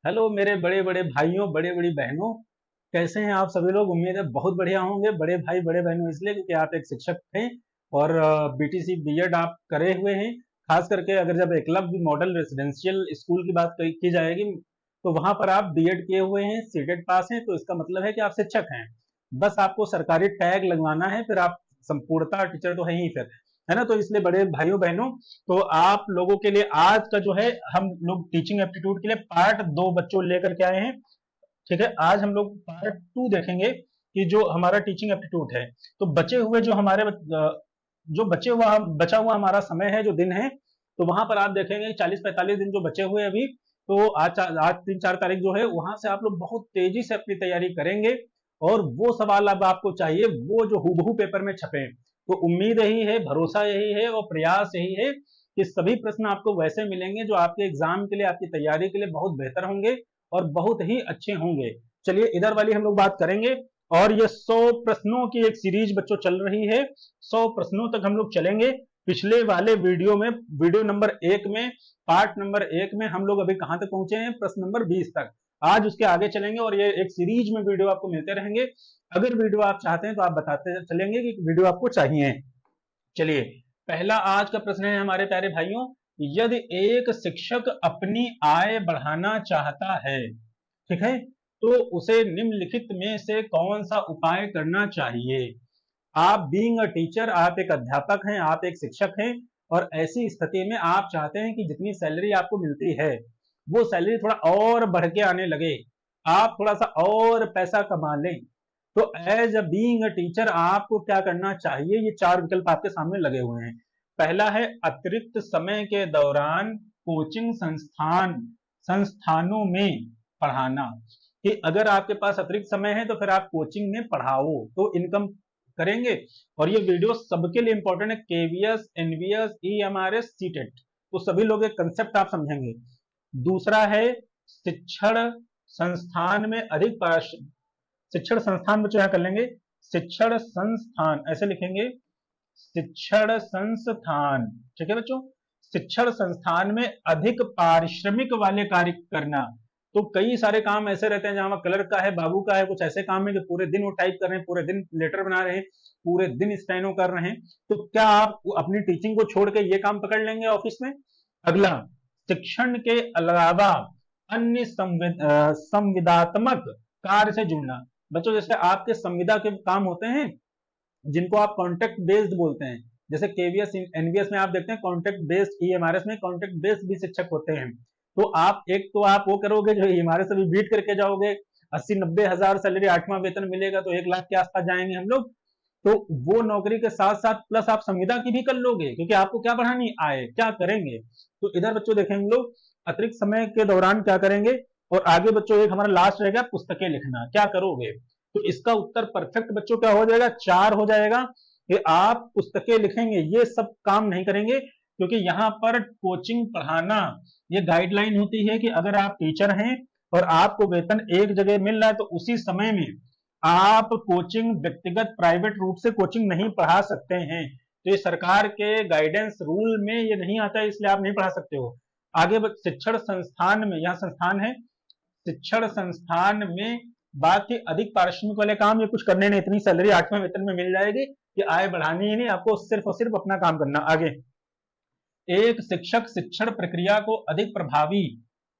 Hello मेरे बड़े बड़े भाइयों, बड़े बड़ी बहनों। कैसे हैं आप सभी लोग? उम्मीद है बहुत बढ़िया होंगे। बड़े भाई बड़े बहनों इसलिए क्योंकि आप एक शिक्षक थे और बीटीसी बीएड आप करे हुए हैं। खास करके अगर जब एकलव्य मॉडल रेसिडेंशियल स्कूल की बात की जाएगी तो वहां पर आप बीएड किए हुए हैं, सीटेट पास हैं, तो इसका मतलब है कि आप शिक्षक हैं। बस आपको सरकारी टैग लगवाना है, फिर आप संपूर्णतः टीचर तो है ही फिर, है ना? तो इसलिए बड़े भाइयों बहनों, तो आप लोगों के लिए आज का जो है, हम लोग टीचिंग एप्टीट्यूड के लिए पार्ट 2 बच्चों लेकर के आए हैं। ठीक है, आज हम लोग पार्ट 2 देखेंगे कि जो हमारा टीचिंग एप्टीट्यूड है। तो बचे हुए जो हमारे जो बचा हुआ हमारा समय है, जो दिन है, तो वहां पर आप देखेंगे 40-45 दिन जो बचे हुए अभी। तो आज 3-4 तारीख जो है, वहां से आप लोग बहुत तेजी से अपनी तैयारी करेंगे और वो सवाल अब आपको चाहिए वो जो हूबहू पेपर में छपे। तो उम्मीद यही है, भरोसा यही है और प्रयास यही है कि सभी प्रश्न आपको वैसे मिलेंगे जो आपके एग्जाम के लिए, आपकी तैयारी के लिए बहुत बेहतर होंगे और बहुत ही अच्छे होंगे। चलिए इधर वाली हम लोग बात करेंगे। और ये 100 प्रश्नों की एक सीरीज बच्चों चल रही है। 100 प्रश्नों तक हम लोग चलेंगे। पिछले वाले वीडियो में, वीडियो नंबर 1 में, पार्ट नंबर 1 में हम लोग अभी कहां तक पहुंचे हैं? प्रश्न नंबर 20 तक। आज उसके आगे चलेंगे और ये एक सीरीज में वीडियो आपको मिलते रहेंगे। अगर वीडियो आप चाहते हैं तो आप बताते चलेंगे कि वीडियो आपको चाहिए। चलिए, पहला आज का प्रश्न है हमारे प्यारे भाइयों। यदि एक शिक्षक अपनी आय बढ़ाना चाहता है, ठीक है, तो उसे निम्नलिखित में से कौन सा उपाय करना चाहिए? आप बीइंग अ टीचर, आप एक अध्यापक हैं, आप एक शिक्षक हैं और ऐसी स्थिति में आप चाहते हैं कि जितनी सैलरी आपको मिलती है वो सैलरी थोड़ा और बढ़ के आने लगे, आप थोड़ा सा और पैसा कमा लें। तो as a being a teacher आपको क्या करना चाहिए? ये 4 विकल्प आपके सामने लगे हुए हैं। पहला है अतिरिक्त समय के दौरान कोचिंग संस्थानों में पढ़ाना, कि अगर आपके पास अतिरिक्त समय है तो फिर आप कोचिंग में पढ़ाओ तो इनकम करेंगे। और ये वीडियो सबके लिए इंपॉर्टेंट है, केवीएस, एनवीएस, ईएमआरएस, सीटेट, तो सभी लोग एक कंसेप्ट आप समझेंगे। दूसरा है शिक्षण संस्थान में अधिक शिक्षण संस्थान बच्चों यहां कर लेंगे, शिक्षण संस्थान ऐसे लिखेंगे, शिक्षण संस्थान। ठीक है बच्चों, शिक्षण संस्थान में अधिक पारिश्रमिक वाले कार्य करना। तो कई सारे काम ऐसे रहते हैं जहां क्लर्क का है, बाबू का है, कुछ ऐसे काम है कि पूरे दिन वो टाइप कर रहे हैं, पूरे दिन लेटर बना रहे हैं, पूरे दिन स्टेनो कर रहे हैं। तो क्या आप अपनी टीचिंग को छोड़ के ये काम पकड़ लेंगे ऑफिस में? अगला, शिक्षण के अलावा अन्य संविदात्मक कार्य से जुड़ना। बच्चों जैसे आपके संविदा के काम होते हैं जिनको आप कॉन्टेक्ट बेस्ड बोलते हैं, जैसे केवीएस एनवीएस में आप देखते हैं कॉन्टेक्ट बेस्ड, ईएमआरएस में कॉन्टेक्ट बेस्ड भी शिक्षक होते हैं। तो आप एक तो आप वो करोगे जो ईएमआरएस अभी बीट करके जाओगे, 80-90 हजार सैलरी, 8वां वेतन मिलेगा तो 1 लाख के आसपास जाएंगे हम लोग। तो वो नौकरी के साथ साथ प्लस आप संविदा की भी कर लोगे, क्योंकि आपको क्या बढ़ानी आए, क्या करेंगे? तो इधर बच्चों देखेंगे लोग अतिरिक्त समय के दौरान क्या करेंगे। और आगे बच्चों एक हमारा लास्ट रहेगा पुस्तकें लिखना, क्या करोगे? तो इसका उत्तर परफेक्ट बच्चों क्या हो जाएगा? 4 हो जाएगा कि आप पुस्तकें लिखेंगे। ये सब काम नहीं करेंगे क्योंकि यहां पर कोचिंग पढ़ाना ये गाइडलाइन होती है कि अगर आप टीचर हैं और आपको वेतन एक जगह मिल रहा है तो उसी समय में आप कोचिंग व्यक्तिगत प्राइवेट रूप से कोचिंग नहीं पढ़ा सकते हैं। तो ये सरकार के गाइडेंस रूल में ये नहीं आता है, इसलिए आप नहीं पढ़ा सकते हो। आगे शिक्षण संस्थान में, यहां संस्थान है, शिक्षण संस्थान में बाकी अधिक पारिश्रमिक वाले काम ये कुछ करने नहीं, इतनी सैलरी 8वें वेतन में मिल जाएगी कि आय बढ़ानी ही नहीं, आपको सिर्फ और सिर्फ अपना काम करना। आगे, एक शिक्षक शिक्षण प्रक्रिया को अधिक प्रभावी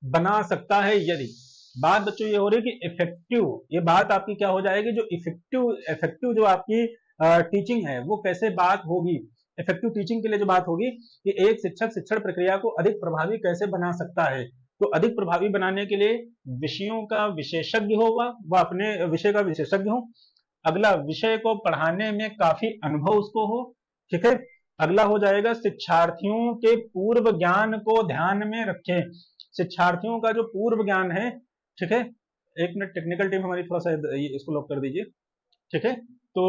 बना सकता है यदि, बात बच्चों ये हो रही है कि इफेक्टिव, ये बात आपकी क्या हो जाएगी, जो इफेक्टिव इफेक्टिव जो आपकी टीचिंग है वो कैसे बात होगी, इफेक्टिव टीचिंग के लिए जो बात होगी कि एक शिक्षक शिक्षण प्रक्रिया को अधिक प्रभावी कैसे बना सकता है। तो अधिक प्रभावी बनाने के लिए विषयों का विशेषज्ञ होगा, वह अपने विषय का विशेषज्ञ हो। अगला, विषय को पढ़ाने में काफी अनुभव उसको हो। ठीक है, अगला हो जाएगा शिक्षार्थियों के पूर्व ज्ञान को ध्यान में रखे, शिक्षार्थियों का जो पूर्व ज्ञान है। ठीक है, एक मिनट, टेक्निकल टीम हमारी थोड़ा सा इसको लॉक कर दीजिए। ठीक है, तो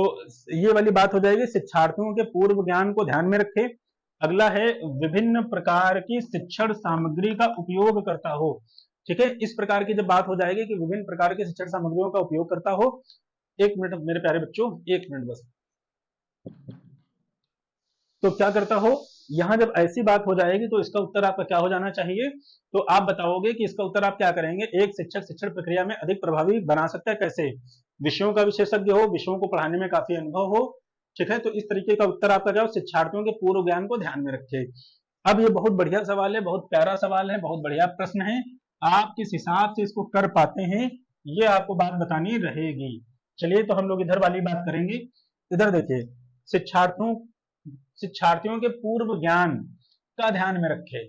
ये वाली बात हो जाएगी, शिक्षार्थियों के पूर्व ज्ञान को ध्यान में रखे। अगला है विभिन्न प्रकार की शिक्षण सामग्री का उपयोग करता हो। ठीक है, इस प्रकार की जब बात हो जाएगी कि विभिन्न प्रकार की शिक्षण सामग्रियों का उपयोग करता हो। एक मिनट मेरे प्यारे बच्चों, एक मिनट बस। तो क्या करता हो? यहां जब ऐसी बात हो जाएगी तो इसका उत्तर आपका क्या हो जाना चाहिए? तो आप बताओगे कि इसका उत्तर आप क्या करेंगे? एक शिक्षक शिक्षण प्रक्रिया में अधिक प्रभावी बना सकता है कैसे? विषयों का विशेषज्ञ हो, विषयों को पढ़ाने में काफी अनुभव हो, ठीक है, तो इस तरीके का उत्तर आपका क्या हो? शिक्षार्थियों के पूर्व ज्ञान को ध्यान में रखे। अब ये बहुत बढ़िया सवाल है, बहुत प्यारा सवाल है, बहुत बढ़िया प्रश्न है। आप किस हिसाब से इसको कर पाते हैं ये आपको बात बतानी रहेगी। चलिए तो हम लोग इधर वाली बात करेंगे। इधर देखिए, शिक्षार्थियों शिक्षार्थियों के पूर्व ज्ञान का ध्यान में रखे।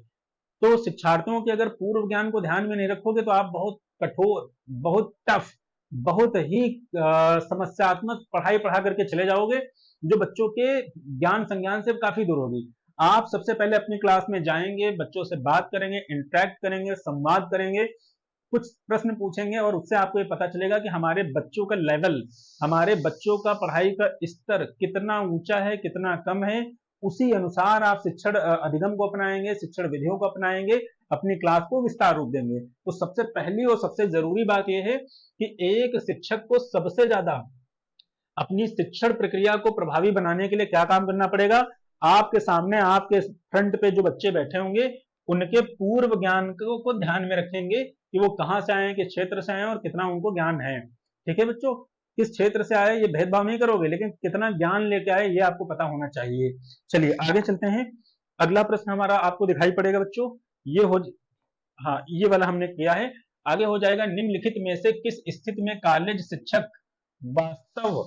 तो शिक्षार्थियों के अगर पूर्व ज्ञान को ध्यान में नहीं रखोगे तो आप बहुत कठोर, बहुत टफ, बहुत ही समस्यात्मक पढ़ाई पढ़ा करके चले जाओगे जो बच्चों के ज्ञान संज्ञान से काफी दूर होगी। आप सबसे पहले अपनी क्लास में जाएंगे, बच्चों से बात करेंगे, इंटरेक्ट करेंगे, संवाद करेंगे, कुछ प्रश्न पूछेंगे और उससे आपको ये पता चलेगा कि हमारे बच्चों का लेवल, हमारे बच्चों का पढ़ाई का स्तर कितना ऊंचा है, कितना कम है। उसी अनुसार आप शिक्षण अधिगम को अपनाएंगे, शिक्षण विधियों को अपनाएंगे, अपनी क्लास को विस्तार रूप देंगे। तो सबसे पहली और सबसे जरूरी बात यह है कि एक शिक्षक को सबसे ज्यादा अपनी शिक्षण प्रक्रिया को प्रभावी बनाने के लिए क्या काम करना पड़ेगा? आपके सामने, आपके फ्रंट पे जो बच्चे बैठे होंगे उनके पूर्व ज्ञान को ध्यान में रखेंगे कि वो कहां से आए, किस क्षेत्र से आए और कितना उनको ज्ञान है। ठीक है बच्चों, किस क्षेत्र से आए ये भेदभाव नहीं करोगे, लेकिन कितना ज्ञान लेके आए ये आपको पता होना चाहिए। चलिए आगे चलते हैं। अगला प्रश्न हमारा आपको दिखाई पड़ेगा बच्चों, ये हो, हाँ ये वाला हमने किया है। आगे हो जाएगा, निम्नलिखित में से किस स्थिति में कॉलेज शिक्षक वास्तव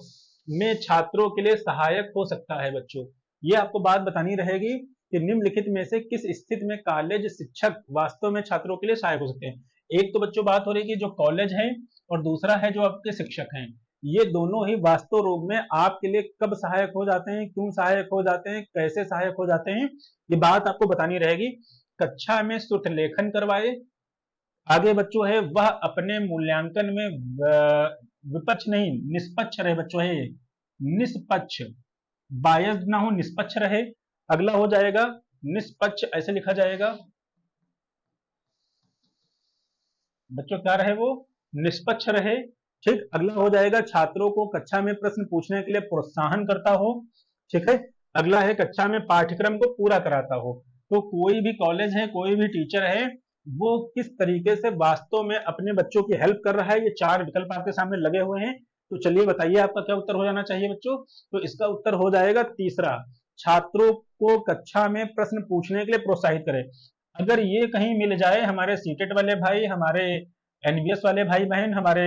में छात्रों के लिए सहायक हो सकता है? बच्चों ये आपको बात बतानी रहेगी कि निम्नलिखित में से किस स्थिति में कॉलेज शिक्षक वास्तव में छात्रों के लिए सहायक हो सकते हैं। एक तो बच्चों बात हो रही है कि जो कॉलेज है, और दूसरा है जो आपके शिक्षक हैं। ये दोनों ही वास्तव रूप में आपके लिए कब सहायक हो जाते हैं, क्यों सहायक हो जाते हैं, कैसे सहायक हो जाते हैं, ये बात आपको बतानी रहेगी। कक्षा में सुठ लेखन करवाए। आगे बच्चों है, वह अपने मूल्यांकन में विपक्ष नहीं निष्पक्ष रहे। बच्चों है ये निष्पक्ष, बायस्ड ना हो, निष्पक्ष रहे। अगला हो जाएगा निष्पक्ष, ऐसे लिखा जाएगा बच्चों, क्या रहे वो? निष्पक्ष रहे। ठीक, अगला हो जाएगा छात्रों को कक्षा में प्रश्न पूछने के लिए प्रोत्साहन करता हो। ठीक है, अगला है कक्षा में पाठ्यक्रम को पूरा कराता हो। तो कोई भी कॉलेज है, कोई भी टीचर है, वो किस तरीके से वास्तव में अपने बच्चों की हेल्प कर रहा है, ये चार विकल्प आपके सामने लगे हुए हैं। तो चलिए बताइए आपका क्या उत्तर हो जाना चाहिए बच्चों? तो इसका उत्तर हो जाएगा तीसरा, छात्रों को कक्षा में प्रश्न पूछने के लिए प्रोत्साहित करें। अगर ये कहीं मिल जाए हमारे सीटेट वाले भाई, हमारे एनवीएस वाले भाई बहन, हमारे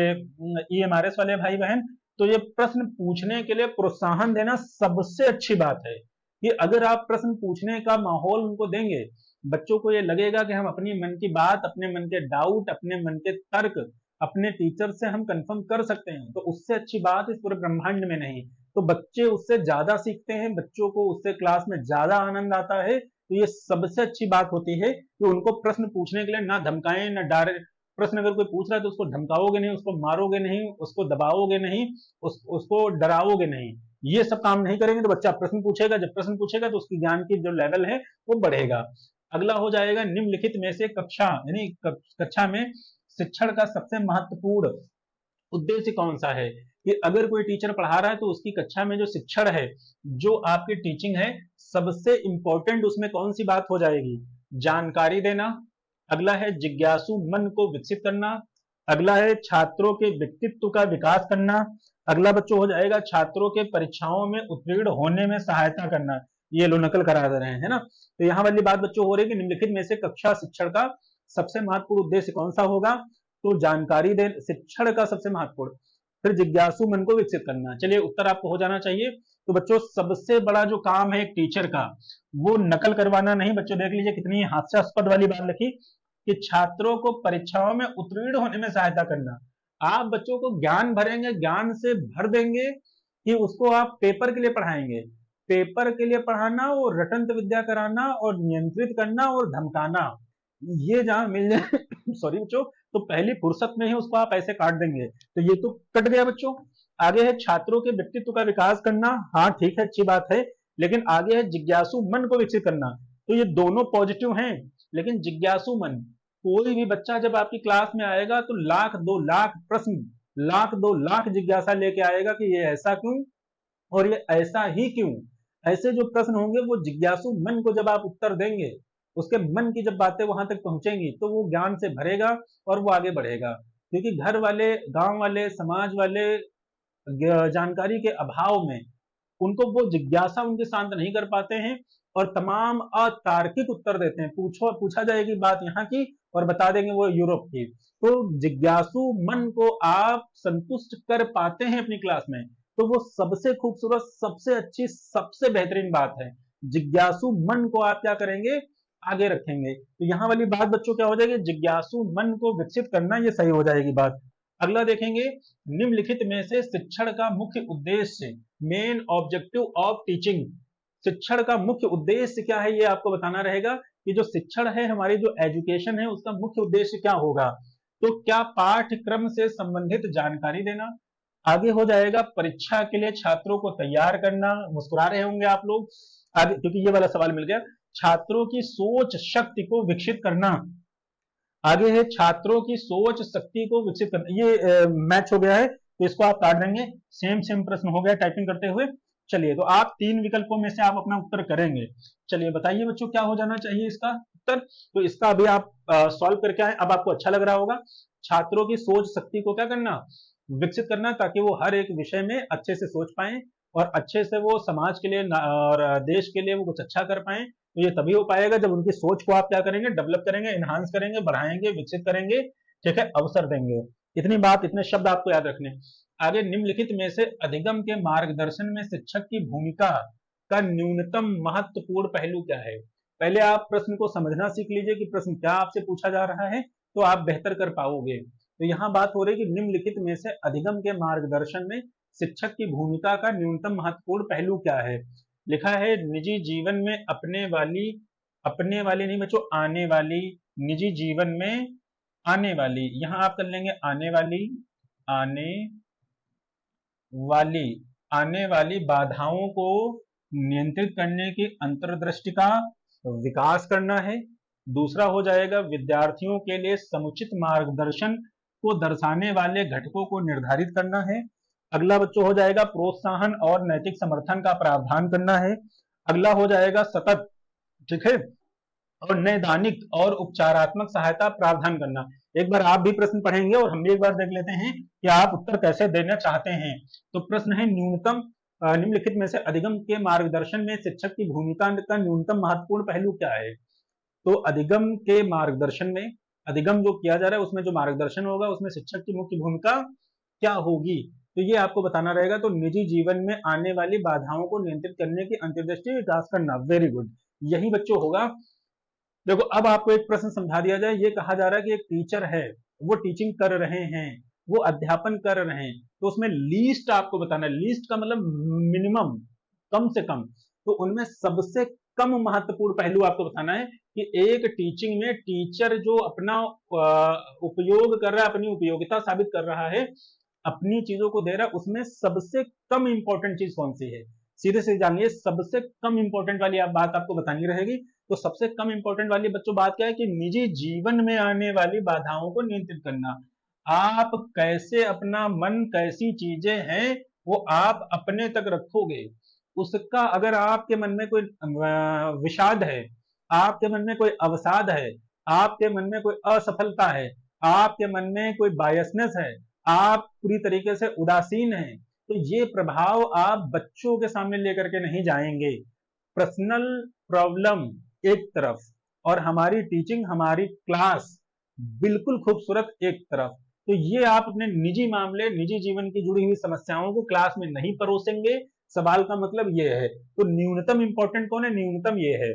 ईएमआरएस वाले भाई बहन, तो ये प्रश्न पूछने के लिए प्रोत्साहन देना सबसे अच्छी बात है। कि अगर आप प्रश्न पूछने का माहौल उनको देंगे, बच्चों को ये लगेगा कि हम अपनी मन की बात, अपने मन के डाउट, अपने मन के तर्क अपने टीचर से हम कंफर्म कर सकते हैं, तो उससे अच्छी बात इस पूरे ब्रह्मांड में नहीं। तो बच्चे उससे ज्यादा सीखते हैं, बच्चों को उससे क्लास में ज्यादा आनंद आता है। तो ये सबसे अच्छी बात होती है कि उनको प्रश्न पूछने के लिए ना धमकाएं, ना डारे। प्रश्न अगर कोई पूछ रहा है तो उसको धमकाओगे नहीं, उसको मारोगे नहीं, उसको दबाओगे नहीं, उसको डराओगे नहीं। ये सब काम नहीं करेंगे तो बच्चा प्रश्न पूछेगा, जब प्रश्न पूछेगा तो उसकी ज्ञान की जो लेवल है वो बढ़ेगा। अगला हो जाएगा, निम्नलिखित में से कक्षा यानी कक्षा में शिक्षण का सबसे महत्वपूर्ण उद्देश्य कौन सा है? कि अगर कोई टीचर पढ़ा रहा है तो उसकी कक्षा में जो शिक्षण है, जो आपकी टीचिंग है, सबसे इंपॉर्टेंट उसमें कौन सी बात हो जाएगी? जानकारी देना। अगला है जिज्ञासु मन को विकसित करना। अगला है छात्रों के व्यक्तित्व का विकास करना। अगला बच्चों हो जाएगा छात्रों के परीक्षाओं में उत्तीर्ण होने में सहायता करना। ये लो नकल करा दे रहे हैं ना। तो यहाँ वाली बात बच्चों हो रही है कि निम्नलिखित में से कक्षा शिक्षण का सबसे महत्वपूर्ण उद्देश्य कौन सा होगा? तो जानकारी दे, शिक्षण का सबसे महत्वपूर्ण। फिर जिज्ञासु मन को विकसित करना। चलिए उत्तर आपको हो जाना चाहिए। तो बच्चों सबसे बड़ा जो काम है एक टीचर का, वो नकल करवाना नहीं। बच्चों देख लीजिए कितनी हास्यास्पद वाली बात लिखी कि छात्रों को परीक्षाओं में उत्तीर्ण होने में सहायता करना। आप बच्चों को ज्ञान भरेंगे, ज्ञान से भर देंगे कि उसको आप पेपर के लिए पढ़ाएंगे। पेपर के लिए पढ़ाना और रटंत विद्या कराना और नियंत्रित करना और धमकाना, ये जहां मिल जाए सॉरी बच्चों, तो पहली फुर्सत में ही उसको आप ऐसे काट देंगे। तो ये तो कट गया बच्चों। आगे है छात्रों के व्यक्तित्व का विकास करना। हाँ ठीक है, अच्छी बात है, लेकिन आगे है जिज्ञासु मन को विकसित करना। तो ये दोनों पॉजिटिव हैं, लेकिन जिज्ञासु मन, कोई भी बच्चा जब आपकी क्लास में आएगा तो लाख दो लाख प्रश्न, लाख दो लाख जिज्ञासा लेके आएगा कि ये ऐसा क्यों और ये ऐसा ही क्यों, ऐसे जो प्रश्न होंगे वो जिज्ञासु मन को जब आप उत्तर देंगे, उसके मन की जब बातें वहां तक पहुंचेंगी तो वो ज्ञान से भरेगा और वो आगे बढ़ेगा। क्योंकि घर वाले, गांव वाले, समाज वाले जानकारी के अभाव में उनको वो जिज्ञासा उनके शांत नहीं कर पाते हैं और तमाम अतार्किक उत्तर देते हैं। पूछा जाएगी बात यहाँ की और बता देंगे वो यूरोप की। तो जिज्ञासु मन को आप संतुष्ट कर पाते हैं अपनी क्लास में, तो वो सबसे खूबसूरत, सबसे अच्छी, सबसे बेहतरीन बात है। जिज्ञासु मन को आप क्या करेंगे, आगे रखेंगे। तो यहाँ वाली बात बच्चों क्या हो जाएगी, जिज्ञासु मन को विकसित करना, ये सही हो जाएगी बात। अगला देखेंगे, निम्नलिखित में से शिक्षण का मुख्य उद्देश्य, मेन ऑब्जेक्टिव ऑफ टीचिंग, शिक्षण का मुख्य उद्देश्य क्या है ये आपको बताना रहेगा कि जो शिक्षण है, हमारी जो एजुकेशन है, उसका मुख्य उद्देश्य क्या होगा। तो क्या पाठ्यक्रम से संबंधित जानकारी देना, आगे हो जाएगा परीक्षा के लिए छात्रों को तैयार करना, मुस्कुरा रहे होंगे आप लोग आगे क्योंकि ये वाला सवाल मिल गया, छात्रों की सोच शक्ति को विकसित करना, आगे है छात्रों की सोच शक्ति को विकसित करना। ये मैच हो गया है तो इसको आप काट देंगे, सेम सेम प्रश्न हो गया टाइपिंग करते हुए। चलिए, तो आप 3 विकल्पों में से आप अपना उत्तर करेंगे। चलिए बताइए बच्चों क्या हो जाना चाहिए इसका उत्तर। तो इसका अभी आप सॉल्व करके आए, अब आपको अच्छा लग रहा होगा। छात्रों की सोच शक्ति को क्या करना, विकसित करना, ताकि वो हर एक विषय में अच्छे से सोच पाए और अच्छे से वो समाज के लिए और देश के लिए वो कुछ अच्छा कर पाए। तो ये तभी हो पाएगा जब उनकी सोच को आप क्या करेंगे, डेवलप करेंगे, एनहांस करेंगे, बढ़ाएंगे, विकसित करेंगे, ठीक है, अवसर देंगे। इतनी बात, इतने शब्द आपको याद रखने। आगे, निम्नलिखित में से अधिगम के मार्गदर्शन में शिक्षक की भूमिका का न्यूनतम महत्वपूर्ण पहलू क्या है। पहले आप प्रश्न को समझना सीख लीजिए कि प्रश्न क्या आपसे पूछा जा रहा है, तो आप बेहतर कर पाओगे। तो यहाँ बात हो रही है कि निम्नलिखित में से अधिगम के मार्गदर्शन में शिक्षक की भूमिका का न्यूनतम महत्वपूर्ण पहलू क्या है। लिखा है निजी जीवन में अपने वाली नहीं बच्चों, आने वाली, निजी जीवन में आने वाली, यहां आप कर लेंगे आने वाली, आने वाली, आने वाली बाधाओं को नियंत्रित करने की अंतर्दृष्टि का विकास करना है। दूसरा हो जाएगा विद्यार्थियों के लिए समुचित मार्गदर्शन को दर्शाने वाले घटकों को निर्धारित करना है। अगला बच्चों हो जाएगा प्रोत्साहन और नैतिक समर्थन का प्रावधान करना है। अगला हो जाएगा सतत, ठीक है, और नैदानिक और उपचारात्मक सहायता प्रावधान करना। एक बार आप भी प्रश्न पढ़ेंगे और हम भी एक बार देख लेते हैं कि आप उत्तर कैसे देना चाहते हैं। तो प्रश्न है न्यूनतम, निम्नलिखित में से अधिगम के मार्गदर्शन में शिक्षक की भूमिका का न्यूनतम महत्वपूर्ण पहलू क्या है। तो अधिगम के मार्गदर्शन में, अधिगम जो किया जा रहा है उसमें जो मार्गदर्शन होगा उसमें शिक्षक की मुख्य भूमिका क्या होगी, तो ये आपको बताना रहेगा। तो निजी जीवन में आने वाली बाधाओं को नियंत्रित करने की अंतर्दृष्टि विकास करना, वेरी गुड, यही बच्चों होगा। देखो अब आपको एक प्रश्न समझा दिया जाए, ये कहा जा रहा है कि एक टीचर है, वो टीचिंग कर रहे हैं, वो अध्यापन कर रहे हैं, तो उसमें लीस्ट आपको बताना है, लीस्ट का मतलब मिनिमम, कम से कम, तो उनमें सबसे कम महत्वपूर्ण पहलू आपको बताना है कि एक टीचिंग में टीचर जो अपना उपयोग कर रहा है, अपनी उपयोगिता साबित कर रहा है, अपनी चीजों को दे रहा है, उसमें सबसे कम इंपॉर्टेंट चीज कौन सी है। सीधे से जानिए, सबसे कम इंपॉर्टेंट वाली आप बात आपको बतानी रहेगी। तो सबसे कम इंपॉर्टेंट वाली बच्चों बात क्या है कि निजी जीवन में आने वाली बाधाओं को नियंत्रित करना। आप कैसे अपना मन, कैसी चीजें हैं वो आप अपने तक रखोगे, उसका अगर आपके मन में कोई विषाद है, आपके मन में कोई अवसाद है, आपके मन में कोई असफलता है, आपके मन में कोई बायसनेस है, आप पूरी तरीके से उदासीन हैं, तो ये प्रभाव आप बच्चों के सामने लेकर के नहीं जाएंगे। पर्सनल प्रॉब्लम एक तरफ और हमारी टीचिंग, हमारी क्लास बिल्कुल खूबसूरत एक तरफ। तो ये आप अपने निजी मामले, निजी जीवन की जुड़ी हुई समस्याओं को क्लास में नहीं परोसेंगे। सवाल का मतलब ये है। तो न्यूनतम इंपॉर्टेंट कौन है, न्यूनतम ये है।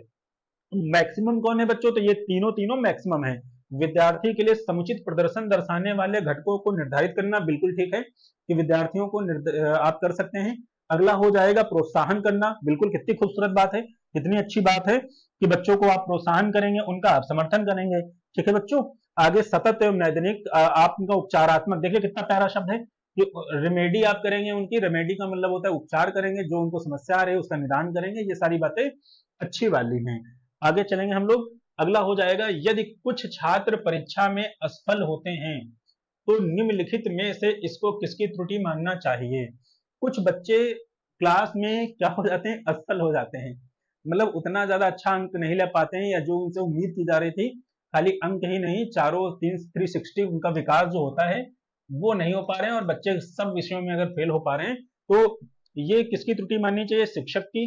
मैक्सिमम कौन है बच्चों, तो ये तीनों तीनों मैक्सिमम है। विद्यार्थी के लिए समुचित प्रदर्शन दर्शाने वाले घटकों को निर्धारित करना, बिल्कुल ठीक है कि विद्यार्थियों को आप कर सकते हैं। अगला हो जाएगा प्रोत्साहन करना, बिल्कुल, कितनी खूबसूरत बात है, कितनी अच्छी बात है कि बच्चों को आप प्रोत्साहन करेंगे, उनका आप समर्थन करेंगे, ठीक है बच्चों। आगे सतत एवं नैदानिक, आप उनका उपचारात्मक, देखिए कितना प्यारा शब्द है कि रेमेडी आप करेंगे उनकी, रेमेडी का मतलब होता है उपचार करेंगे, जो उनको समस्या आ रही है उसका निदान करेंगे, ये सारी बातें अच्छी वाली हैं। आगे चलेंगे हम लोग। अगला हो जाएगा यदि कुछ छात्र परीक्षा में असफल होते हैं तो निम्नलिखित में से इसको किसकी त्रुटि मानना चाहिए। कुछ बच्चे क्लास में क्या हो जाते हैं, असफल हो जाते हैं, मतलब उतना ज्यादा अच्छा अंक नहीं ले पाते हैं, या जो उनसे उम्मीद की जा रही थी, खाली अंक ही नहीं, चारों 360 उनका विकास जो होता है वो नहीं हो पा रहे हैं, और बच्चे सब विषयों में अगर फेल हो पा रहे हैं तो ये किसकी त्रुटि माननी चाहिए, शिक्षक की,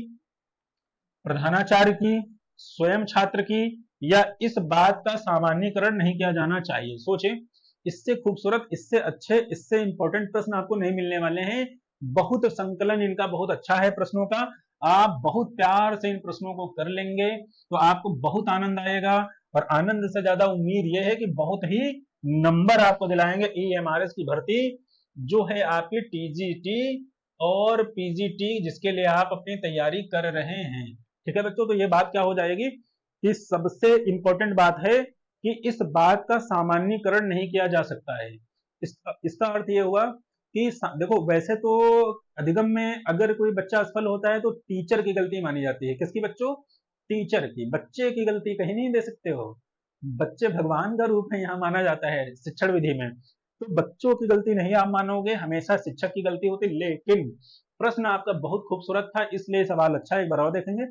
प्रधानाचार्य की, स्वयं छात्र की, या इस बात का सामान्यीकरण नहीं किया जाना चाहिए। सोचें, इससे खूबसूरत, इससे अच्छे, इससे इंपॉर्टेंट प्रश्न आपको नहीं मिलने वाले हैं। बहुत संकलन इनका बहुत अच्छा है प्रश्नों का, आप बहुत प्यार से इन प्रश्नों को कर लेंगे तो आपको बहुत आनंद आएगा, और आनंद से ज्यादा उम्मीद यह है कि बहुत ही नंबर आपको दिलाएंगे। ईएमआरएस की भर्ती जो है आपकी टीजीटी और पीजीटी, जिसके लिए आप अपनी तैयारी कर रहे हैं, ठीक है बच्चों। तो ये बात क्या हो जाएगी कि सबसे इंपॉर्टेंट बात है कि इस बात का सामान्यीकरण नहीं किया जा सकता है। इसका अर्थ ये हुआ कि देखो, वैसे तो अधिगम में अगर कोई बच्चा असफल होता है तो टीचर की गलती मानी जाती है। किसकी बच्चों, टीचर की। बच्चे की गलती कहीं नहीं दे सकते हो, बच्चे भगवान का रूप है यहाँ माना जाता है शिक्षण विधि में, तो बच्चों की गलती नहीं आप मानोगे, हमेशा शिक्षक की गलती होती। लेकिन प्रश्न आपका बहुत खूबसूरत था, इसलिए सवाल अच्छा, एक बार और देखेंगे।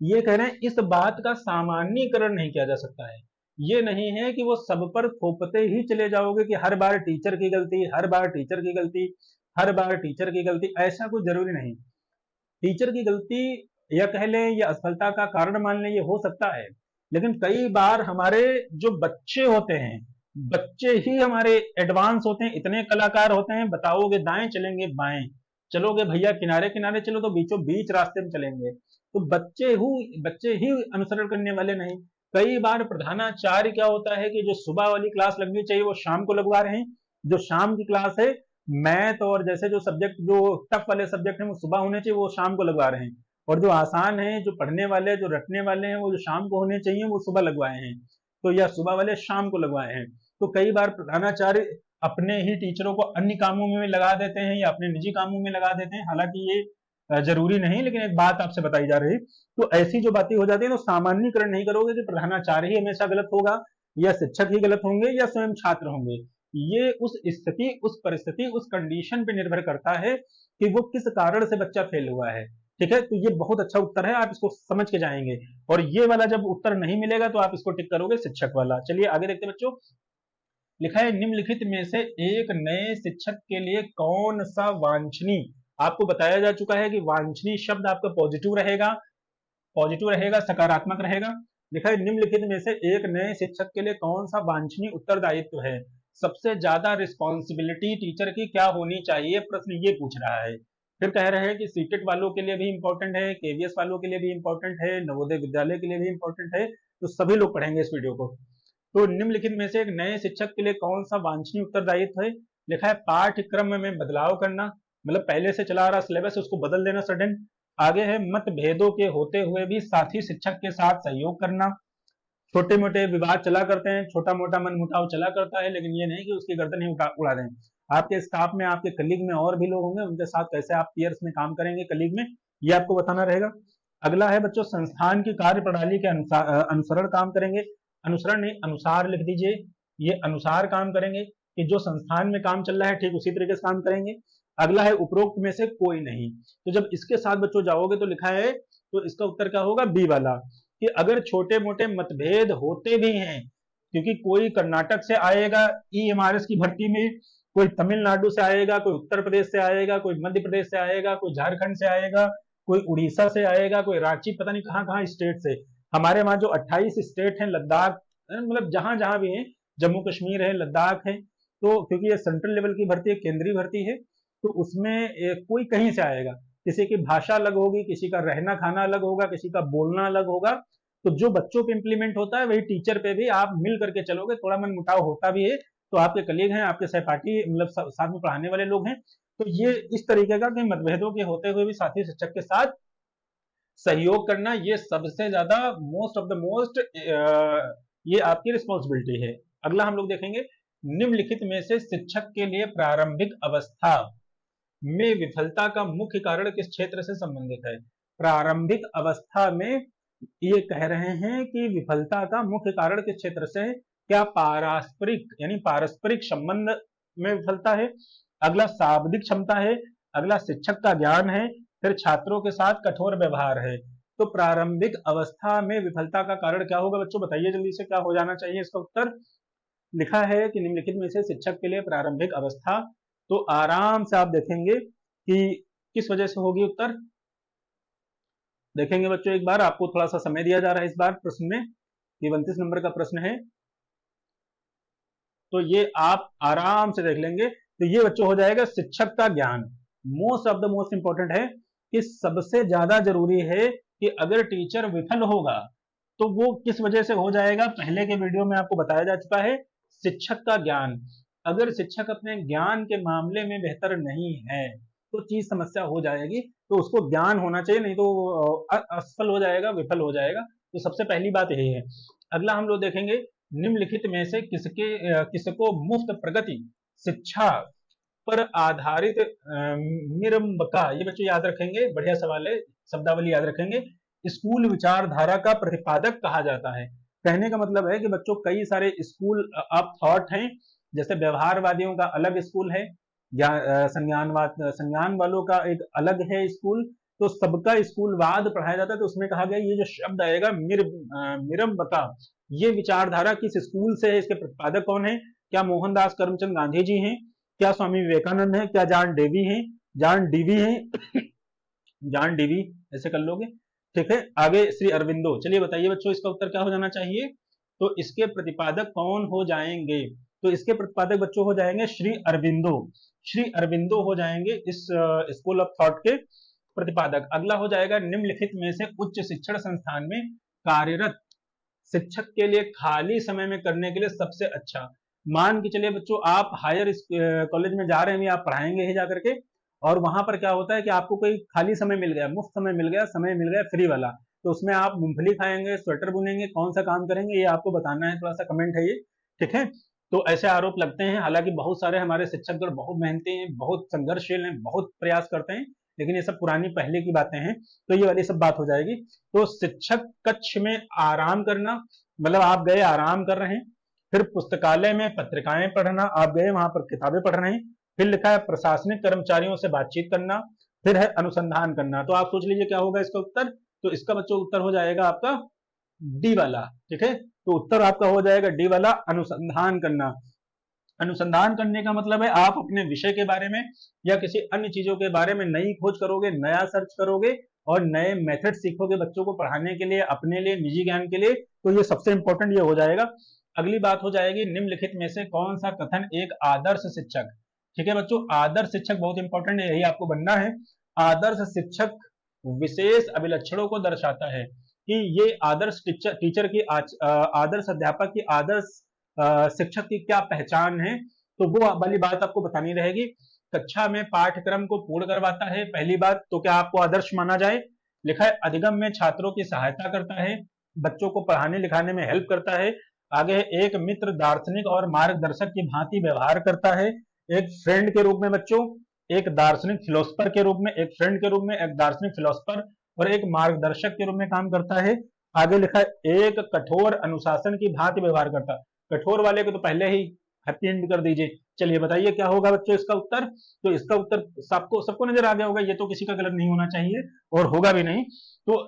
ये कह रहे हैं इस बात का सामान्यीकरण नहीं किया जा सकता है। ये नहीं है कि वो सब पर थोपते ही चले जाओगे कि हर बार टीचर की गलती, हर बार टीचर की गलती, हर बार टीचर की गलती, ऐसा कुछ जरूरी नहीं। टीचर की गलती या कह लें या असफलता का कारण मान लें, ये हो सकता है, लेकिन कई बार हमारे जो बच्चे होते हैं, बच्चे ही हमारे एडवांस होते हैं, इतने कलाकार होते हैं, बताओगे दाएं चलेंगे बाएं, चलोगे भैया किनारे किनारे चलो तो बीचों बीच रास्ते में चलेंगे। तो बच्चे ही अनुसरण करने वाले नहीं। कई बार प्रधानाचार्य क्या होता है कि जो सुबह वाली क्लास लगनी चाहिए वो शाम को लगवा रहे हैं, जो शाम की क्लास है मैथ और जैसे जो सब्जेक्ट जो टफ वाले सब्जेक्ट हैं वो सुबह होने चाहिए वो शाम को लगवा रहे हैं, और जो आसान है, जो पढ़ने वाले, जो रटने वाले हैं, वो जो शाम को होने चाहिए वो सुबह लगवाए हैं, तो या सुबह वाले शाम को लगवाए हैं। तो कई बार प्रधानाचार्य अपने ही टीचरों को अन्य कामों में लगा देते हैं या अपने निजी कामों में लगा देते हैं, हालांकि ये जरूरी नहीं, लेकिन एक बात आपसे बताई जा रही। तो ऐसी जो बातें हो जाती है तो सामान्यीकरण नहीं करोगे कि प्रधानाचार्य ही हमेशा गलत होगा, या शिक्षक ही गलत होंगे, या स्वयं छात्र होंगे। ये उस स्थिति, उस परिस्थिति, उस कंडीशन पे निर्भर करता है कि वो किस कारण से बच्चा फेल हुआ है, ठीक है। तो ये बहुत अच्छा उत्तर है, आप इसको समझ के जाएंगे। और ये वाला जब उत्तर नहीं मिलेगा तो आप इसको टिक करोगे शिक्षक वाला। चलिए आगे देखते हैं बच्चों। लिखा है निम्नलिखित में से एक नए शिक्षक के लिए कौन सा वांछनीय, आपको बताया जा चुका है कि वांछनीय शब्द आपका पॉजिटिव रहेगा, सकारात्मक रहेगा। लिखा है निम्नलिखित में से एक नए शिक्षक के लिए कौन सा वांछनीय उत्तरदायित्व है, सबसे ज्यादा रिस्पॉन्सिबिलिटी टीचर की क्या होनी चाहिए, प्रश्न ये पूछ रहा है। फिर कह रहे हैं कि सीटेट वालों के लिए भी इंपॉर्टेंट है, केवीएस वालों के लिए भी इंपॉर्टेंट है, नवोदय विद्यालय के लिए भी इंपॉर्टेंट है, तो सभी लोग पढ़ेंगे इस वीडियो को। तो निम्नलिखित में से एक नए शिक्षक के लिए कौन सा वांछनीय उत्तरदायित्व है। लिखा है पाठ्यक्रम में बदलाव करना, मतलब पहले से चला आ रहा सिलेबस उसको बदल देना सडन। आगे है मतभेदों के होते हुए भी साथी शिक्षक के साथ सहयोग करना। छोटे मोटे विवाद चला करते हैं, छोटा मोटा मनमुटाव चला करता है, लेकिन ये नहीं कि उसकी गर्दन ही उड़ा दें। आपके स्टाफ में, आपके कलीग में और भी लोग होंगे, उनके साथ कैसे आप पीयर्स में काम करेंगे, कलीग में, ये आपको बताना रहेगा। अगला है बच्चों संस्थान की कार्य प्रणाली के अनुसरण काम करेंगे, अनुसरण नहीं अनुसार लिख दीजिए, ये अनुसार काम करेंगे कि जो संस्थान में काम चल रहा है ठीक उसी तरीके से काम करेंगे। अगला है उपरोक्त में से कोई नहीं, तो जब इसके साथ बच्चों जाओगे तो लिखा है, तो इसका उत्तर क्या होगा, बी वाला, कि अगर छोटे मोटे मतभेद होते भी हैं, क्योंकि कोई कर्नाटक से आएगा ईएमआरएस की भर्ती में, कोई तमिलनाडु से आएगा, कोई उत्तर प्रदेश से आएगा, कोई मध्य प्रदेश से आएगा, कोई झारखंड से आएगा, कोई उड़ीसा से आएगा, कोई रांची, पता नहीं कहां कहां स्टेट से। हमारे वहां जो 28 स्टेट हैं, लद्दाख, मतलब जहां जहां भी है, जम्मू कश्मीर है, लद्दाख है, तो क्योंकि ये सेंट्रल लेवल की भर्ती है, केंद्रीय भर्ती है, तो उसमें कोई कहीं से आएगा, किसी की भाषा अलग होगी, किसी का रहना खाना अलग होगा, किसी का बोलना अलग होगा, तो जो बच्चों पे इंप्लीमेंट होता है वही टीचर पे भी आप मिल करके चलोगे। थोड़ा मन मुटाव होता भी है तो आपके कलीग हैं, आपके सहपाठी, मतलब साथ में पढ़ाने वाले लोग हैं, तो ये इस तरीके का कि मतभेदों के होते हुए भी साथी शिक्षक के साथ सहयोग करना, ये सबसे ज्यादा मोस्ट ऑफ द मोस्ट ये आपकी रिस्पॉन्सिबिलिटी है। अगला हम लोग देखेंगे, निम्नलिखित में से शिक्षक के लिए प्रारंभिक अवस्था में विफलता का मुख्य कारण किस क्षेत्र से संबंधित है। प्रारंभिक अवस्था में ये कह रहे हैं कि विफलता का मुख्य कारण किस क्षेत्र से है, क्या पारस्परिक यानी पारस्परिक संबंध में विफलता है, अगला शाब्दिक क्षमता है, अगला शिक्षक का ज्ञान है, फिर छात्रों के साथ कठोर व्यवहार है। तो प्रारंभिक अवस्था में विफलता का कारण क्या होगा बच्चों, बताइए जल्दी से, क्या हो जाना चाहिए इसका उत्तर। लिखा है कि निम्नलिखित में से शिक्षक के लिए प्रारंभिक अवस्था, तो आराम से आप देखेंगे कि किस वजह से होगी उत्तर। देखेंगे बच्चों एक बार, आपको थोड़ा सा समय दिया जा रहा है इस बार प्रश्न में, ये 29 नंबर का प्रश्न है, तो ये आप आराम से देख लेंगे। तो ये बच्चों हो जाएगा शिक्षक का ज्ञान। Most of the most important है कि सबसे ज्यादा जरूरी है कि अगर टीचर विफल होगा तो वो किस वजह से हो जाएगा, पहले के वीडियो में आपको बताया जा चुका है, शिक्षक का ज्ञान। अगर शिक्षक अपने ज्ञान के मामले में बेहतर नहीं है तो चीज समस्या हो जाएगी, तो उसको ज्ञान होना चाहिए, नहीं तो असफल हो जाएगा, विफल हो जाएगा। तो सबसे पहली बात यही है। अगला हम लोग देखेंगे, निम्नलिखित में से किसको मुफ्त प्रगति शिक्षा पर आधारित निरंबका, ये बच्चों याद रखेंगे, बढ़िया सवाल है, शब्दावली याद रखेंगे, स्कूल विचारधारा का प्रतिपादक कहा जाता है। कहने का मतलब है कि बच्चों कई सारे स्कूल ऑफ थॉट हैं, जैसे व्यवहारवादियों का अलग स्कूल है, या संज्ञान वालों का एक अलग है स्कूल, तो सबका स्कूलवाद पढ़ाया जाता है। तो उसमें कहा गया ये जो शब्द आएगा मिरम्बका, ये विचारधारा किस स्कूल से है, इसके प्रतिपादक कौन है, क्या मोहनदास करमचंद गांधी जी हैं, क्या स्वामी विवेकानंद है, क्या जॉन डेवी हैं, जॉन डीवी हैं जॉन डीवी, ऐसे कर लोगे, ठीक है। आगे श्री अरविंदो, चलिए बताइए बच्चों इसका उत्तर क्या हो जाना चाहिए, तो इसके प्रतिपादक कौन हो जाएंगे, तो इसके प्रतिपादक बच्चों हो जाएंगे श्री अरविंदो। श्री अरविंदो हो जाएंगे इस स्कूल ऑफ थॉट के प्रतिपादक। अगला हो जाएगा, निम्नलिखित में से उच्च शिक्षण संस्थान में कार्यरत शिक्षक के लिए खाली समय में करने के लिए सबसे अच्छा। मान के चलिए बच्चों आप हायर कॉलेज में जा रहे हैं, आप पढ़ाएंगे ही जाकर के, और वहां पर क्या होता है कि आपको कोई खाली समय मिल गया, मुफ्त समय मिल गया, समय मिल गया फ्री वाला, तो उसमें आप मूंगफली खाएंगे, स्वेटर बुनेंगे, कौन सा काम करेंगे, ये आपको बताना है, थोड़ा सा कमेंट है ये, ठीक है। तो ऐसे आरोप लगते हैं, हालांकि बहुत सारे हमारे शिक्षकगण बहुत मेहनती हैं, बहुत संघर्षशील हैं, बहुत प्रयास करते हैं, लेकिन ये सब पुरानी पहले की बातें हैं, तो ये वाली सब बात हो जाएगी। तो शिक्षक कक्ष में आराम करना, मतलब आप गए आराम कर रहे हैं, फिर पुस्तकालय में पत्रिकाएं पढ़ना, आप गए वहां पर किताबें पढ़ रहे हैं, फिर लिखा है प्रशासनिक कर्मचारियों से बातचीत करना, फिर है अनुसंधान करना। तो आप सोच लीजिए क्या होगा इसका उत्तर, तो इसका बच्चों उत्तर हो जाएगा आपका डी वाला, ठीक है। तो उत्तर आपका हो जाएगा डी वाला, अनुसंधान करना। अनुसंधान करने का मतलब है आप अपने विषय के बारे में या किसी अन्य चीजों के बारे में नई खोज करोगे, नया सर्च करोगे और नए मेथड सीखोगे बच्चों को पढ़ाने के लिए, अपने लिए, निजी ज्ञान के लिए, तो ये सबसे इंपॉर्टेंट ये हो जाएगा। अगली बात हो जाएगी, निम्नलिखित में से कौन सा कथन एक आदर्श शिक्षक, ठीक है बच्चों, आदर्श शिक्षक बहुत इंपॉर्टेंट है, यही आपको बनना है। आदर्श शिक्षक विशेष अभिलक्षणों को दर्शाता है कि ये आदर्श टीचर की आदर्श अध्यापक की, आदर्श शिक्षक की क्या पहचान है, तो वो वाली बात आपको बतानी रहेगी। कक्षा में पाठ्यक्रम को पूर्ण करवाता है, पहली बात, तो क्या आपको आदर्श माना जाए। लिखा है अधिगम में छात्रों की सहायता करता है, बच्चों को पढ़ाने लिखाने में हेल्प करता है। आगे एक मित्र, दार्शनिक और मार्गदर्शक की भांति व्यवहार करता है, एक फ्रेंड के रूप में बच्चों, एक दार्शनिक फिलोसफर के रूप में, एक फ्रेंड के रूप में, एक दार्शनिक फिलोसफर और एक मार्गदर्शक के रूप में काम करता है। आगे लिखा है एक कठोर अनुशासन की भांति व्यवहार करता है, कठोर वाले को तो पहले ही हैप्पी एंड कर दीजिए। चलिए बताइए क्या होगा बच्चों इसका उत्तर, तो इसका उत्तर सबको नजर आ गया होगा, ये तो किसी का गलत नहीं होना चाहिए और होगा भी नहीं। तो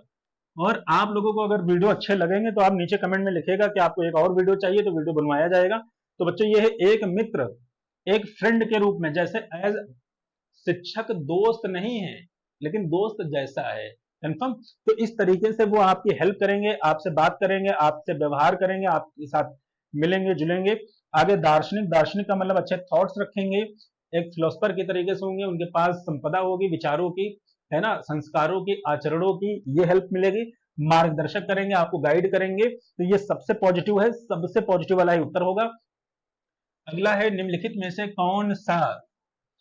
और आप लोगों को अगर वीडियो अच्छे लगेंगे तो आप नीचे कमेंट में लिखेगा कि आपको एक और वीडियो चाहिए, तो वीडियो बनवाया जाएगा। तो बच्चों ये है एक मित्र, एक फ्रेंड के रूप में, जैसे एज शिक्षक दोस्त नहीं है लेकिन दोस्त जैसा है, कंफर्म। तो इस तरीके से वो आपकी हेल्प करेंगे, आपसे बात करेंगे, आपसे व्यवहार करेंगे, आपके साथ मिलेंगे जुलेंगे। आगे दार्शनिक, दार्शनिक का मतलब अच्छे थॉट्स रखेंगे, एक फिलोसफर की तरीके से होंगे, उनके पास संपदा होगी विचारों की, है ना, संस्कारों की, आचरणों की, ये हेल्प मिलेगी। मार्गदर्शक करेंगे, आपको गाइड करेंगे, तो ये सबसे पॉजिटिव है, सबसे पॉजिटिव वाला ही उत्तर होगा। अगला है निम्नलिखित में से कौन सा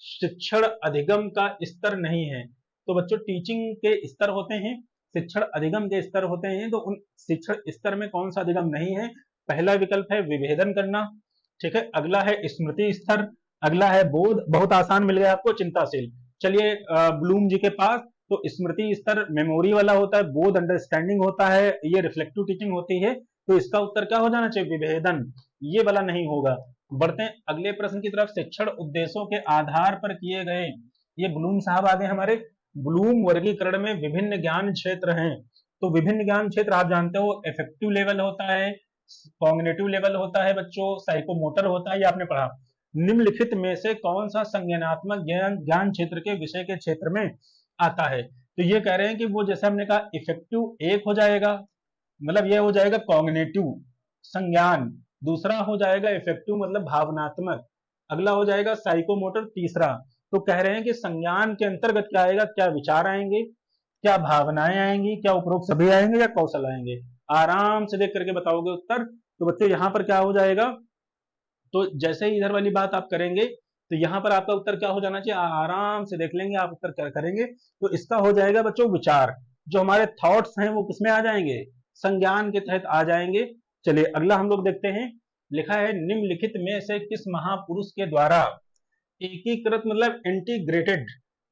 शिक्षण अधिगम का स्तर नहीं है, तो बच्चों टीचिंग के स्तर होते हैं, शिक्षण अधिगम के स्तर होते हैं, तो उन शिक्षण स्तर में कौन सा अधिगम नहीं है। पहला विकल्प है विभेदन करना, ठीक है। अगला है स्मृति स्तर, अगला है बोध, बहुत आसान मिल गया आपको, चिंताशील। चलिए ब्लूम जी के पास तो स्मृति स्तर मेमोरी वाला होता है, बोध अंडरस्टैंडिंग होता है, ये रिफ्लेक्टिव टीचिंग होती है, तो इसका उत्तर क्या हो जाना चाहिए, विभेदन, ये वाला नहीं होगा। बढ़ते हैं अगले प्रश्न की तरफ, शिक्षण उद्देश्यों के आधार पर किए गए ये ब्लूम साहब आ गए हमारे। ब्लूम वर्गीकरण में विभिन्न ज्ञान क्षेत्र हैं। तो विभिन्न ज्ञान क्षेत्र आप जानते हो, इफेक्टिव लेवल होता है, कॉग्निटिव लेवल होता है बच्चों, साइकोमोटर होता है, ये आपने पढ़ा। निम्नलिखित में से कौन सा संज्ञानात्मक ज्ञान ज्ञान क्षेत्र के विषय के क्षेत्र में आता है? तो ये कह रहे हैं कि वो जैसे हमने कहा इफेक्टिव एक हो जाएगा, मतलब ये हो जाएगा कॉग्निटिव संज्ञान, दूसरा हो जाएगा इफेक्टिव मतलब भावनात्मक, अगला हो जाएगा साइकोमोटर तीसरा। तो कह रहे हैं कि संज्ञान के अंतर्गत क्या आएगा, क्या विचार आएंगे, क्या भावनाएं आएंगी, क्या उपरोक्त सभी आएंगे या कौशल आएंगे? आराम से देख करके बताओगे उत्तर। तो बच्चों यहां पर क्या हो जाएगा, तो जैसे ही इधर वाली बात आप करेंगे तो यहां पर आपका उत्तर क्या हो जाना चाहिए, आराम से देख लेंगे आप उत्तर करेंगे तो इसका हो जाएगा बच्चों विचार। जो हमारे थॉट्स हैं वो किसमें आ जाएंगे, संज्ञान के तहत आ जाएंगे। चलिए अगला हम लोग देखते हैं। लिखा है निम्नलिखित में से किस महापुरुष के द्वारा एकीकृत मतलब इंटीग्रेटेड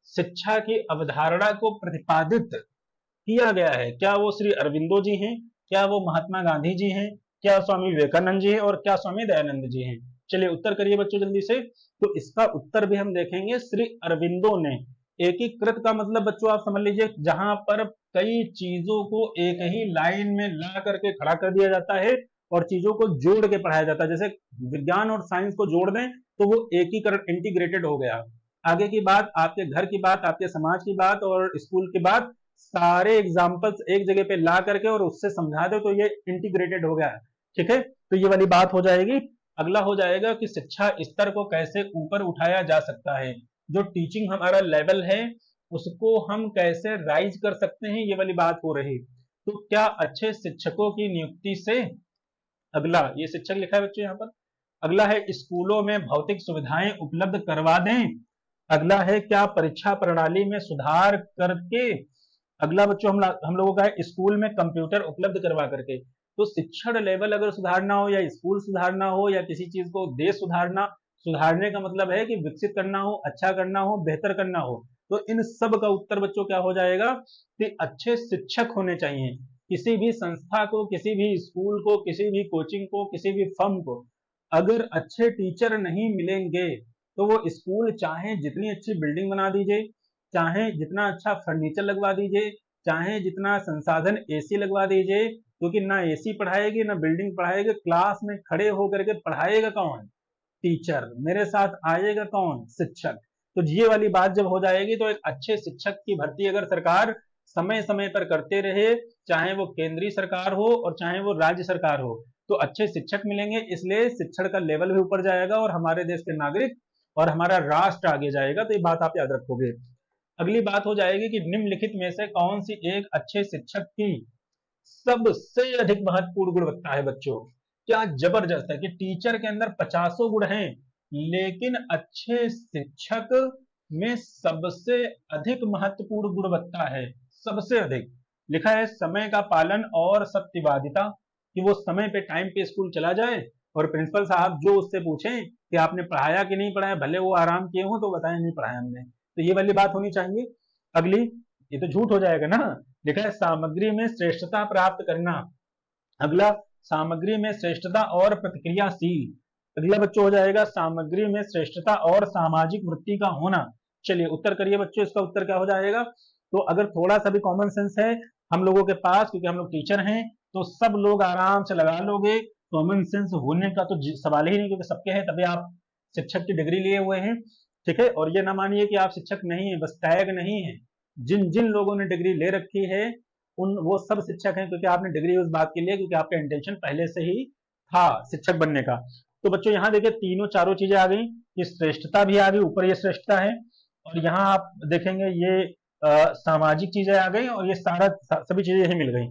शिक्षा की अवधारणा को प्रतिपादित किया गया है? क्या वो श्री अरविंदो जी हैं, क्या वो महात्मा गांधी जी हैं, क्या स्वामी विवेकानंद जी हैं और क्या स्वामी दयानंद जी हैं? चलिए उत्तर करिए बच्चों जल्दी से। तो इसका उत्तर भी हम देखेंगे, श्री अरविंदो ने। एकीकृत का मतलब बच्चों आप समझ लीजिए जहां पर कई चीजों को एक ही लाइन में ला करके खड़ा कर दिया जाता है और चीजों को जोड़ के पढ़ाया जाता है। जैसे विज्ञान और साइंस को जोड़ दें तो वो एकीकरण इंटीग्रेटेड हो गया। आगे की बात, आपके घर की बात, आपके समाज की बात और स्कूल की बात, सारे एग्जाम्पल्स एक जगह पे ला करके और उससे समझा दो तो ये इंटीग्रेटेड हो गया। ठीक है, तो ये वाली बात हो जाएगी। अगला हो जाएगा कि शिक्षा स्तर को कैसे ऊपर उठाया जा सकता है, जो टीचिंग हमारा लेवल है उसको हम कैसे राइज कर सकते हैं, ये वाली बात हो रही। तो क्या अच्छे शिक्षकों की नियुक्ति से, अगला ये शिक्षक लिखा है बच्चों यहाँ पर, अगला है स्कूलों में भौतिक सुविधाएं उपलब्ध करवा दें, अगला है क्या परीक्षा प्रणाली में सुधार करके, अगला बच्चों हम लोगों का है स्कूल में कंप्यूटर उपलब्ध करवा करके। तो शिक्षण लेवल अगर सुधारना हो या स्कूल सुधारना हो या किसी चीज को देश सुधारना, सुधारने का मतलब है कि विकसित करना हो, अच्छा करना हो, बेहतर करना हो, तो इन सब का उत्तर बच्चों क्या हो जाएगा कि अच्छे शिक्षक होने चाहिए। किसी भी संस्था को, किसी भी स्कूल को, किसी भी कोचिंग को, किसी भी फर्म को अगर अच्छे टीचर नहीं मिलेंगे तो वो स्कूल चाहे जितनी अच्छी बिल्डिंग बना दीजिए, चाहे जितना अच्छा फर्नीचर लगवा दीजिए, चाहे जितना संसाधन एसी लगवा दीजिए, क्योंकि ना एसी पढ़ाएगी ना बिल्डिंग पढ़ाएगी, क्लास में खड़े होकर के पढ़ाएगा कौन, टीचर, मेरे साथ आएगा कौन, शिक्षक। तो ये वाली बात जब हो जाएगी तो एक अच्छे शिक्षक की भर्ती अगर सरकार समय समय पर करते रहे, चाहे वो केंद्रीय सरकार हो और चाहे वो राज्य सरकार हो, तो अच्छे शिक्षक मिलेंगे, इसलिए शिक्षण का लेवल भी ऊपर जाएगा और हमारे देश के नागरिक और हमारा राष्ट्र आगे जाएगा। तो ये बात आप याद रखोगे। अगली बात हो जाएगी कि निम्नलिखित में से कौन सी एक अच्छे शिक्षक की सबसे अधिक महत्वपूर्ण गुणवत्ता है बच्चों। क्या जबरदस्त है कि टीचर के अंदर 50 गुण हैं, लेकिन अच्छे शिक्षक में सबसे अधिक महत्वपूर्ण गुणवत्ता है, सबसे अधिक। लिखा है समय का पालन और सत्यवादिता, कि वो समय पे टाइम पे स्कूल चला जाए और प्रिंसिपल साहब जो उससे पूछें कि आपने पढ़ाया कि नहीं पढ़ाया, भले वो आराम किए हो तो बताएं नहीं पढ़ाया हमने। तो ये वाली बात होनी चाहिए। अगली, ये तो झूठ हो जाएगा ना। लिखा है सामग्री में श्रेष्ठता प्राप्त करना, अगला सामग्री में श्रेष्ठता और प्रतिक्रियाशील, अगला बच्चों हो जाएगा सामग्री में श्रेष्ठता और सामाजिक वृत्ति का होना। चलिए उत्तर करिए बच्चों, इसका उत्तर क्या हो जाएगा। तो अगर थोड़ा सा भी कॉमन सेंस है हम लोगों के पास, क्योंकि हम लोग टीचर हैं, तो सब लोग आराम से लगा लोगे। कॉमन सेंस होने का तो सवाल ही नहीं, क्योंकि सबके हैं तभी आप शिक्षक की डिग्री लिए हुए हैं। ठीक है, और ये ना मानिए कि आप शिक्षक नहीं है, बस टैग नहीं है। जिन जिन लोगों ने डिग्री ले रखी है उन वो सब शिक्षक हैं, क्योंकि आपने डिग्री उस बात के लिए, क्योंकि आपका इंटेंशन पहले से ही था शिक्षक बनने का। तो बच्चों यहाँ देखिए तीनों चारों चीजें आ गई, ये श्रेष्ठता भी आ गई, ऊपर ये श्रेष्ठता है, और यहाँ आप देखेंगे ये सामाजिक चीजें आ गई और ये सारा सभी चीजें यही मिल गई।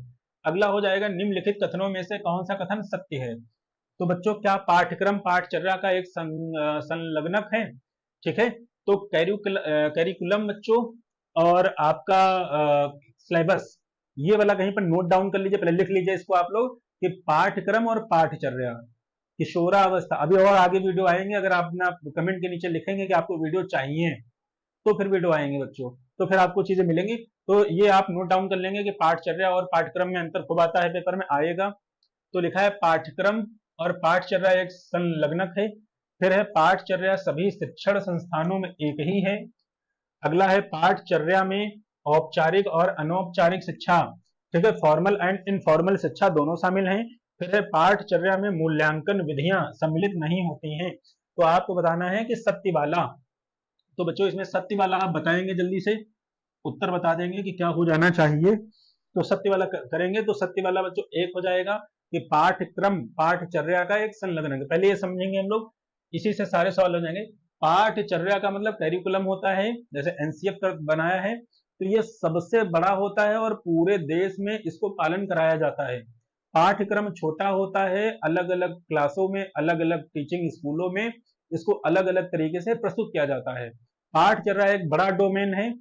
अगला हो जाएगा निम्नलिखित कथनों में से कौन सा कथन सत्य है। तो बच्चों क्या पाठ्यक्रम पाठचर्या का एक संलग्नक है। ठीक है, तो कैरिकुलम बच्चों और आपका सिलेबस, ये वाला कहीं पर नोट डाउन कर लीजिए, पहले लिख लीजिए इसको आप लोग कि पाठ्यक्रम और पाठचर्या, किशोरावस्था। अभी और आगे वीडियो आएंगे, अगर आप ना कमेंट के नीचे लिखेंगे कि आपको वीडियो चाहिए तो फिर वीडियो आएंगे बच्चों, तो फिर आपको चीजें मिलेंगी। तो ये आप नोट डाउन कर लेंगे कि पाठचर्या और पाठ्यक्रम में अंतर खूब आता है, पेपर में आएगा। तो लिखा है पाठ्यक्रम और पाठचर्या एक संलग्नक है। फिर है पाठचर्या सभी शिक्षण संस्थानों में एक ही है। अगला है पाठचर्या में औपचारिक और अनौपचारिक शिक्षा, ठीक है, फॉर्मल एंड इनफॉर्मल शिक्षा दोनों शामिल हैं। फिर है पाठचर्या में मूल्यांकन विधियां सम्मिलित नहीं होती हैं। तो आपको बताना है कि सत्य वाला, तो बच्चों इसमें सत्य वाला आप बताएंगे, जल्दी से उत्तर बता देंगे कि क्या हो जाना चाहिए। तो सत्य वाला करेंगे तो सत्य वाला बच्चों एक हो जाएगा कि पाठ्यक्रम पाठचर्या का एक संलग्न, पहले ये समझेंगे हम लोग, इसी से सारे सवाल हो जाएंगे। पाठचर्या का मतलब कैरिकुलम होता है, जैसे एनसीएफ का बनाया है, तो ये सबसे बड़ा होता है और पूरे देश में इसको पालन कराया जाता है। पाठ्यक्रम छोटा होता है, अलग अलग क्लासों में, अलग अलग टीचिंग स्कूलों में इसको अलग अलग तरीके से प्रस्तुत किया जाता है। पाठचर्या एक बड़ा डोमेन है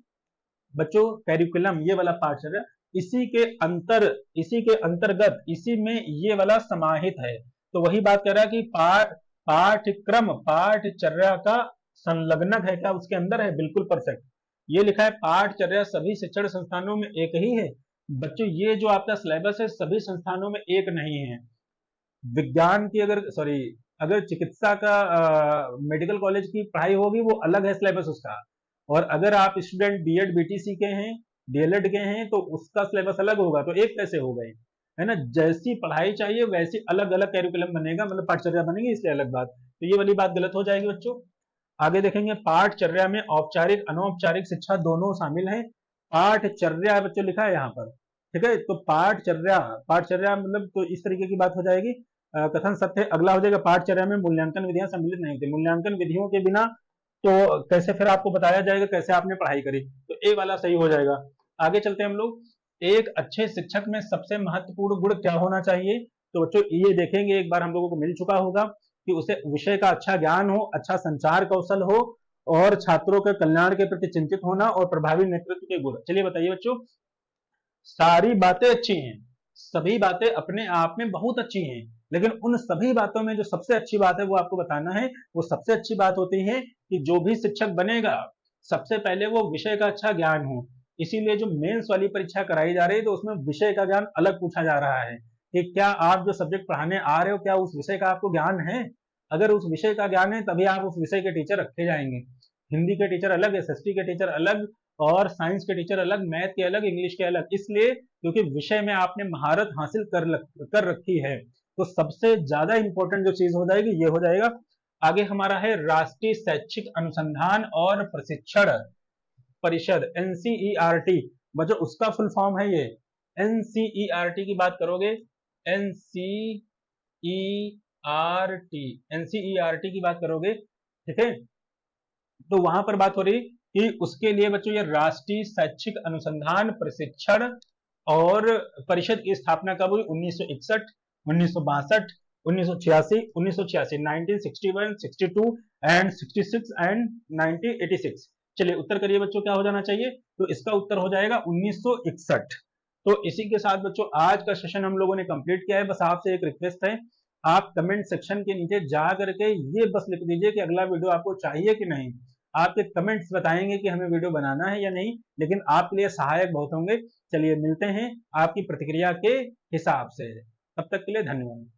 बच्चों, कैरिकुलम ये वाला पाठचर्या, इसी के अंतर्गत इसी में ये वाला समाहित है। तो वही बात कर रहा है कि पाठ्यक्रम पाठचर्या का संलग्नक है, क्या उसके अंदर है, बिल्कुल परफेक्ट। ये लिखा है पाठचर्या सभी शिक्षण संस्थानों में एक ही है। बच्चों ये जो आपका सिलेबस है सभी संस्थानों में एक नहीं है। विज्ञान की अगर चिकित्सा का मेडिकल कॉलेज की पढ़ाई होगी वो अलग है सिलेबस उसका, और अगर आप स्टूडेंट बीएड बीटीसी के हैं, डीएलएड के हैं, तो उसका सिलेबस अलग होगा। तो एक कैसे हो गए, है ना, जैसी पढ़ाई चाहिए वैसी अलग अलग कैरिकुलम बनेगा, मतलब पाठचर्या बनेगी, इसलिए अलग बात। तो ये वाली बात गलत हो जाएगी बच्चों। आगे देखेंगे पाठचर्या में औपचारिक अनौपचारिक शिक्षा दोनों शामिल है। पाठचर्या बच्चों लिखा है यहाँ पर, ठीक है, तो पाठचर्या पाठचर्या मतलब तो इस तरीके की बात हो जाएगी। कथन सत्य। अगला हो जाएगा पाठचर्या में मूल्यांकन विधियां सम्मिलित नहीं होती। मूल्यांकन विधियों के बिना तो कैसे फिर आपको बताया जाएगा कैसे आपने पढ़ाई करी, तो ए वाला सही हो जाएगा। आगे चलते हैं हम लोग। एक अच्छे शिक्षक में सबसे महत्वपूर्ण गुण क्या होना चाहिए, तो बच्चों ये देखेंगे, एक बार हम लोगों को मिल चुका होगा कि उसे विषय का अच्छा ज्ञान हो, अच्छा संचार कौशल हो, और छात्रों के कल्याण के प्रति चिंतित होना, और प्रभावी नेतृत्व के गुण। चलिए बताइए बच्चों, सारी बातें अच्छी हैं, सभी बातें अपने आप में बहुत अच्छी हैं, लेकिन उन सभी बातों में जो सबसे अच्छी बात है वो आपको बताना है। वो सबसे अच्छी बात होती है कि जो भी शिक्षक बनेगा सबसे पहले वो विषय का अच्छा ज्ञान हो। इसीलिए जो मेंस वाली परीक्षा कराई जा रही है तो उसमें विषय का ज्ञान अलग पूछा जा रहा है कि क्या आप जो सब्जेक्ट पढ़ाने आ रहे हो क्या उस विषय का आपको ज्ञान है। अगर उस विषय का ज्ञान है तभी आप उस विषय के टीचर रखे जाएंगे। हिंदी के टीचर अलग, एसएसटी के टीचर अलग, और साइंस के टीचर अलग, मैथ के अलग, इंग्लिश के अलग, इसलिए क्योंकि विषय में आपने महारत हासिल कर रखी है। तो सबसे ज्यादा इंपॉर्टेंट जो चीज हो जाएगी ये हो जाएगा। आगे हमारा है राष्ट्रीय शैक्षिक अनुसंधान और प्रशिक्षण परिषद, एनसीईआरटी। बच्चों उसका फुल फॉर्म है ये, एनसीईआरटी की बात करोगे, एनसीईआरटी की बात करोगे, ठीक है, तो वहां पर बात हो रही कि उसके लिए बच्चों ये राष्ट्रीय शैक्षिक अनुसंधान प्रशिक्षण और परिषद की स्थापना कब हुई, 1961, 1962, 1986, 1986, 1961, 62 एंड 66 एंड 1986। चलिए उत्तर करिए बच्चों, क्या हो जाना चाहिए, तो इसका उत्तर हो जाएगा 1961। तो इसी के साथ बच्चों आज का सेशन हम लोगों ने कंप्लीट किया है। बस आपसे एक रिक्वेस्ट है, आप कमेंट सेक्शन के नीचे जा करके ये बस लिख दीजिए कि अगला वीडियो आपको चाहिए कि नहीं। आपके कमेंट्स बताएंगे कि हमें वीडियो बनाना है या नहीं, लेकिन आपके लिए सहायक बहुत होंगे। चलिए मिलते हैं आपकी प्रतिक्रिया के हिसाब से, तब तक के लिए धन्यवाद।